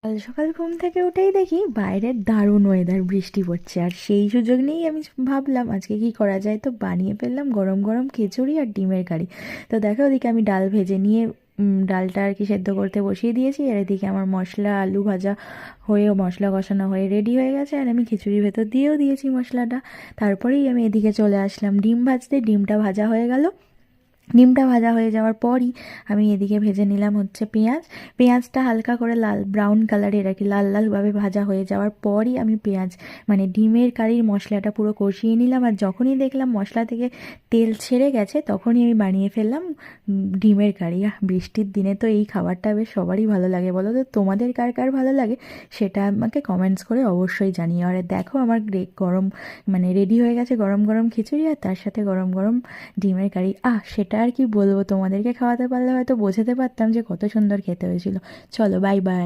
সকাল সকাল ঘুম থেকে উঠেই দেখি বাইরের দারুণ ওয়েদার, বৃষ্টি পড়ছে। আর সেই সুযোগ নিয়েই আমি ভাবলাম আজকে কি করা যায়, তো বানিয়ে ফেললাম গরম গরম খিচুড়ি আর ডিমের কারি। তো দেখো ওদিকে আমি ডাল ভেজে নিয়ে ডালটা আর কি সেদ্ধ করতে বসিয়ে দিয়েছি, আর এদিকে আমার মশলা আলু ভাজা হয়েও মশলা কষানো হয়ে রেডি হয়ে গেছে, আর আমি খিচুড়ির ভেতর দিয়েও দিয়েছি মশলাটা। তারপরেই আমি এদিকে চলে আসলাম ডিম ভাজতে। ডিমটা ভাজা হয়ে গেল। ডিমটা ভাজা হয়ে যাওয়ার পরই আমি এদিকে ভেজে নিলাম হচ্ছে পেঁয়াজ। পেঁয়াজটা হালকা করে লাল ব্রাউন কালারের আর কি লাল লালভাবে ভাজা হয়ে যাওয়ার পরই আমি পেঁয়াজ মানে ডিমের কারির মশলাটা পুরো কষিয়ে নিলাম। আর যখনই দেখলাম মশলা থেকে তেল ছেড়ে গেছে তখনই আমি বানিয়ে ফেললাম ডিমের কারি। বৃষ্টির দিনে তো এই খাবারটা বেশ সবারই ভালো লাগে, বলো তো তোমাদের কার কার ভালো লাগে সেটা আমাকে কমেন্টস করে অবশ্যই জানিও। আর দেখো আমার গরম মানে রেডি হয়ে গেছে গরম গরম খিচুড়ি, আর তার সাথে গরম গরম ডিমের কারি। সেটা আর কি বলবো, তোমাদেরকে খাওয়াতে পারলে হয়তো বোঝাতে পারতাম যে কত সুন্দর খেতে হয়েছিল। চলো, বাই বাই।